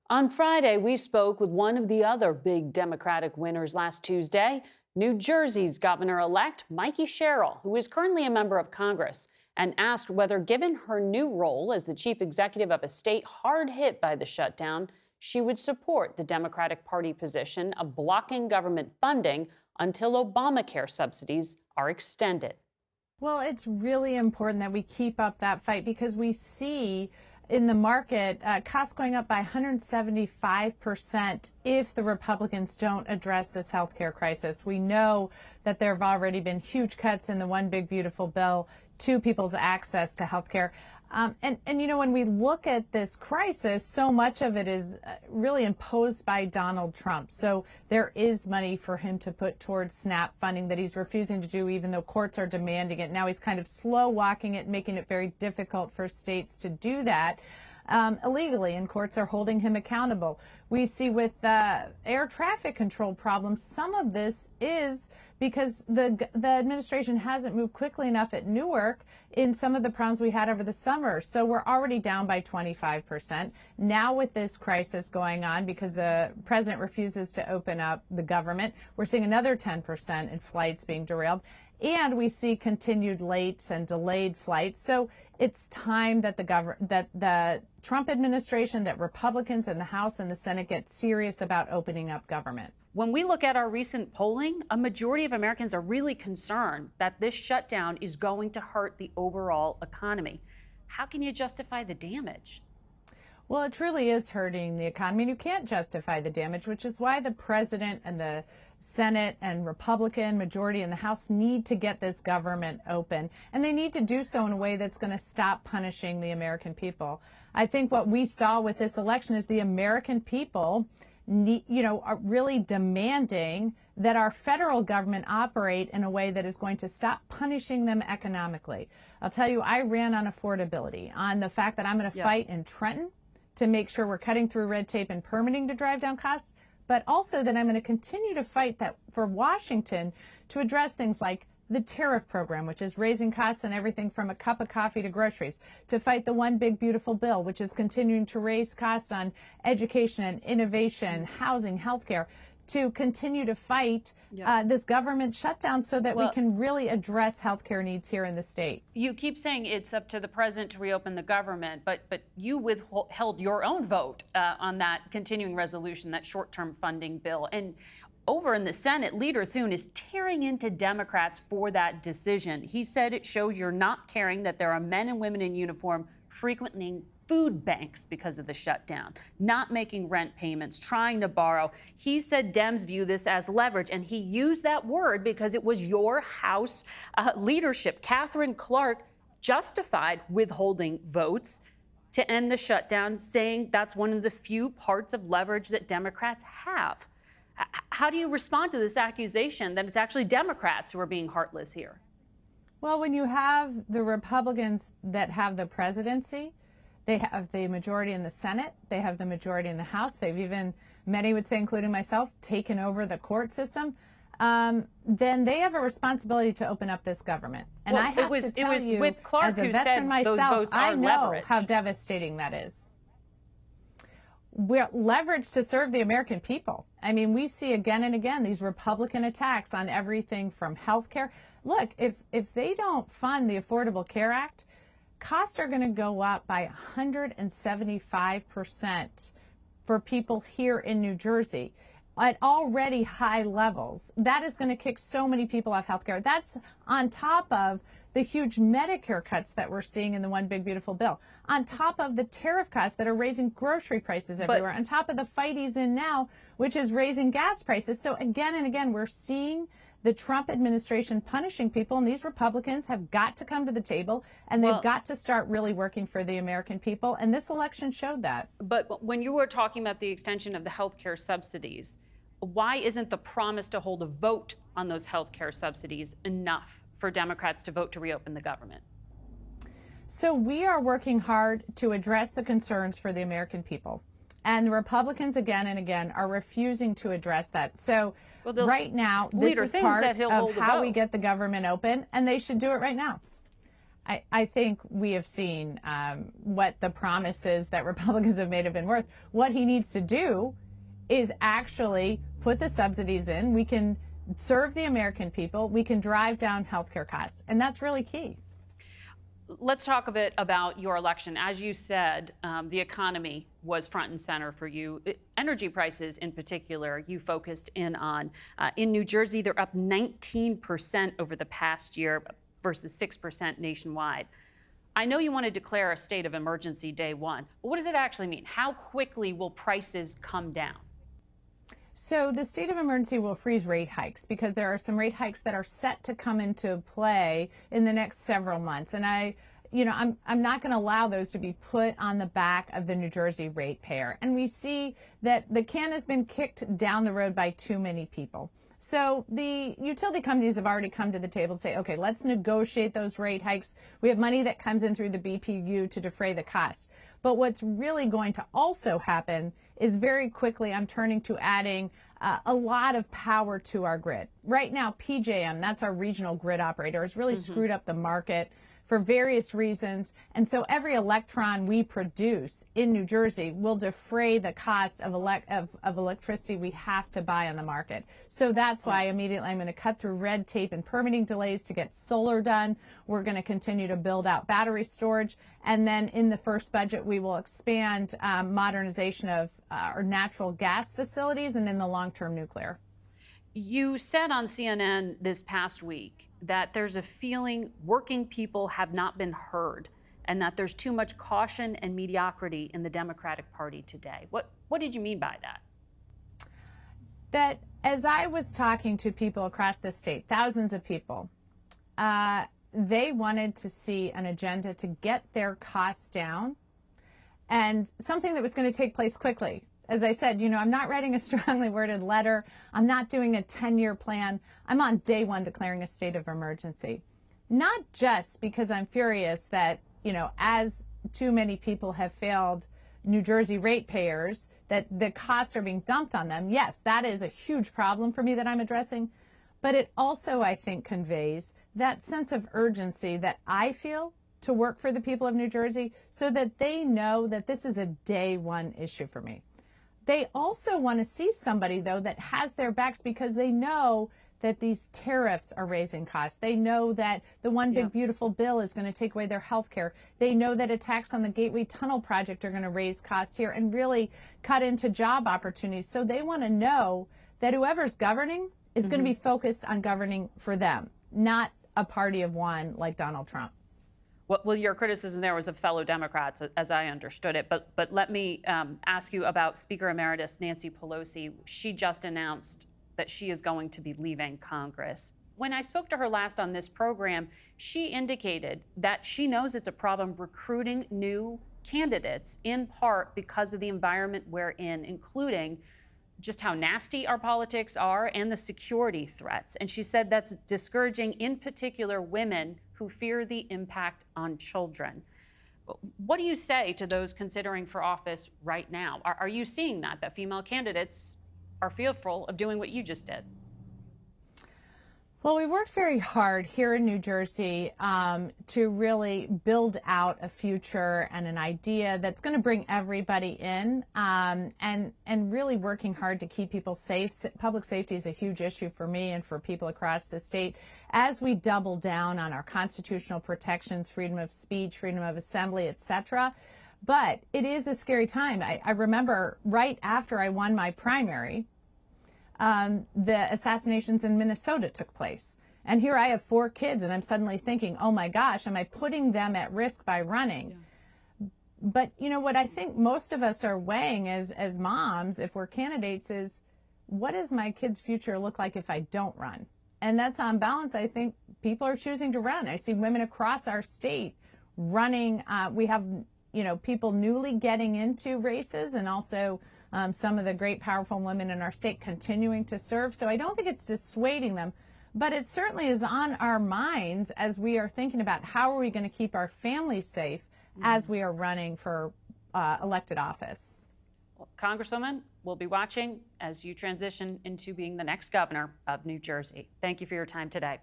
On Friday, we spoke with one of the other big Democratic winners last Tuesday, New Jersey's governor-elect Mikie Sherrill, who is currently a member of Congress, and asked whether, given her new role as the chief executive of a state hard hit by the shutdown, she would support the Democratic Party position of blocking government funding until Obamacare subsidies are extended. Well, it's really important that we keep up that fight because we see in the market costs going up by 175% if the Republicans don't address this healthcare crisis. We know that there have already been huge cuts in the One Big Beautiful Bill to people's access to healthcare. And you know, when we look at this crisis, so much of it is really imposed by Donald Trump. So there is money for him to put towards SNAP funding that he's refusing to do, even though courts are demanding it. Now he's kind of slow walking it, making it very difficult for states to do that illegally, and courts are holding him accountable. We see with air traffic control problems, some of this is because the administration hasn't moved quickly enough at Newark in some of the problems we had over the summer. So we're already down by 25%. Now with this crisis going on, because the president refuses to open up the government, we're seeing another 10% in flights being derailed. And we see continued late and delayed flights. So it's time that the Trump administration, that Republicans in the House and the Senate get serious about opening up government. When we look at our recent polling, a majority of Americans are really concerned that this shutdown is going to hurt the overall economy. How can you justify the damage? Well, it truly is hurting the economy, and you can't justify the damage, which is why the president and the Senate and Republican majority in the House need to get this government open, and they need to do so in a way that's going to stop punishing the American people. I think what we saw with this election is the American people are really demanding that our federal government operate in a way that is going to stop punishing them economically. I'll tell you, I ran on affordability, on the fact that I'm going to fight in Trenton to make sure we're cutting through red tape and permitting to drive down costs, but also that I'm going to continue to fight that for Washington to address things like the tariff program, which is raising costs on everything from a cup of coffee to groceries, to fight the One Big Beautiful Bill, which is continuing to raise costs on education and innovation, housing, healthcare, to continue to fight this government shutdown so that we can really address healthcare needs here in the state. You keep saying it's up to the president to reopen the government, but you withheld your own vote on that continuing resolution, that short-term funding bill. And over in the Senate, Leader Thune is tearing into Democrats for that decision. He said it shows you're not caring that there are men and women in uniform frequenting food banks because of the shutdown, not making rent payments, trying to borrow. He said Dems view this as leverage, and he used that word because it was your House leadership. Catherine Clark justified withholding votes to end the shutdown, saying that's one of the few parts of leverage that Democrats have. How do you respond to this accusation that it's actually Democrats who are being heartless here? Well, when you have the Republicans that have the presidency, they have the majority in the Senate, they have the majority in the House, they've even, many would say, including myself, taken over the court system, then they have a responsibility to open up this government. And well, I have to tell you, Whip Clark as a veteran myself, I know how devastating that is. We're leveraged to serve the American people. I mean, we see again and again these Republican attacks on everything from health care. Look, if they don't fund the Affordable Care Act, costs are going to go up by 175% for people here in New Jersey at already high levels. That is going to kick so many people off health care. That's on top of the huge Medicare cuts that we're seeing in the One Big Beautiful Bill, on top of the tariff costs that are raising grocery prices everywhere, on top of the fight he's in now, which is raising gas prices. So again and again, we're seeing the Trump administration punishing people, and these Republicans have got to come to the table, and they've got to start really working for the American people, and this election showed that. But when you were talking about the extension of the health care subsidies, why isn't the promise to hold a vote on those health care subsidies enough for Democrats to vote to reopen the government? So we are working hard to address the concerns for the American people. And the Republicans again and again are refusing to address that. So right now, this is part of how we get the government open, and they should do it right now. I think we have seen what the promises that Republicans have made have been worth. What he needs to do is actually put the subsidies in. We can serve the American people. We can drive down healthcare costs. And that's really key. Let's talk a bit about your election. As you said, the economy was front and center for you. Energy prices in particular, you focused in on. In New Jersey, they're up 19% over the past year versus 6% nationwide. I know you want to declare a state of emergency day one, but what does it actually mean? How quickly will prices come down? So the state of emergency will freeze rate hikes because there are some rate hikes that are set to come into play in the next several months. And I'm not going to allow those to be put on the back of the New Jersey ratepayer. And we see that the can has been kicked down the road by too many people. So the utility companies have already come to the table and say, okay, let's negotiate those rate hikes. We have money that comes in through the BPU to defray the cost. But what's really going to also happen is very quickly I'm turning to adding a lot of power to our grid. Right now, PJM, that's our regional grid operator, has really screwed up the market for various reasons. And so every electron we produce in New Jersey will defray the cost of electricity we have to buy on the market. So that's why immediately I'm going to cut through red tape and permitting delays to get solar done. We're going to continue to build out battery storage. And then in the first budget, we will expand modernization of our natural gas facilities and in the long-term nuclear. You said on CNN this past week that there's a feeling working people have not been heard and that there's too much caution and mediocrity in the Democratic Party today. What did you mean by that? That as I was talking to people across the state, thousands of people, they wanted to see an agenda to get their costs down and something that was going to take place quickly. As I said, I'm not writing a strongly worded letter. I'm not doing a 10-year plan. I'm on day one declaring a state of emergency. Not just because I'm furious that, as too many people have failed New Jersey ratepayers, that the costs are being dumped on them. Yes, that is a huge problem for me that I'm addressing. But it also, I think, conveys that sense of urgency that I feel to work for the people of New Jersey so that they know that this is a day one issue for me. They also want to see somebody, though, that has their backs because they know that these tariffs are raising costs. They know that the one big beautiful bill is going to take away their health care. They know that attacks on the Gateway Tunnel project are going to raise costs here and really cut into job opportunities. So they want to know that whoever's governing is going to be focused on governing for them, not a party of one like Donald Trump. Well, your criticism there was of fellow Democrats, as I understood it. But let me ask you about Speaker Emeritus Nancy Pelosi. She just announced that she is going to be leaving Congress. When I spoke to her last on this program, she indicated that she knows it's a problem recruiting new candidates, in part because of the environment we're in, including just how nasty our politics are and the security threats. And she said that's discouraging, in particular, women who fear the impact on children. What do you say to those considering for office right now? Are you seeing that female candidates are fearful of doing what you just did? Well, we worked very hard here in New Jersey to really build out a future and an idea that's going to bring everybody in, and really working hard to keep people safe. Public safety is a huge issue for me and for people across the state. As we double down on our constitutional protections, freedom of speech, freedom of assembly, etc. But it is a scary time. I remember right after I won my primary, the assassinations in Minnesota took place. And here I have 4 kids and I'm suddenly thinking, oh my gosh, am I putting them at risk by running? Yeah. But what I think most of us are weighing as moms, if we're candidates, is what does my kid's future look like if I don't run? And that's on balance. I think people are choosing to run. I see women across our state running. We have, people newly getting into races and also some of the great, powerful women in our state continuing to serve. So I don't think it's dissuading them, but it certainly is on our minds as we are thinking about how are we going to keep our families safe as we are running for elected office. Well, Congresswoman, we'll be watching as you transition into being the next governor of New Jersey. Thank you for your time today.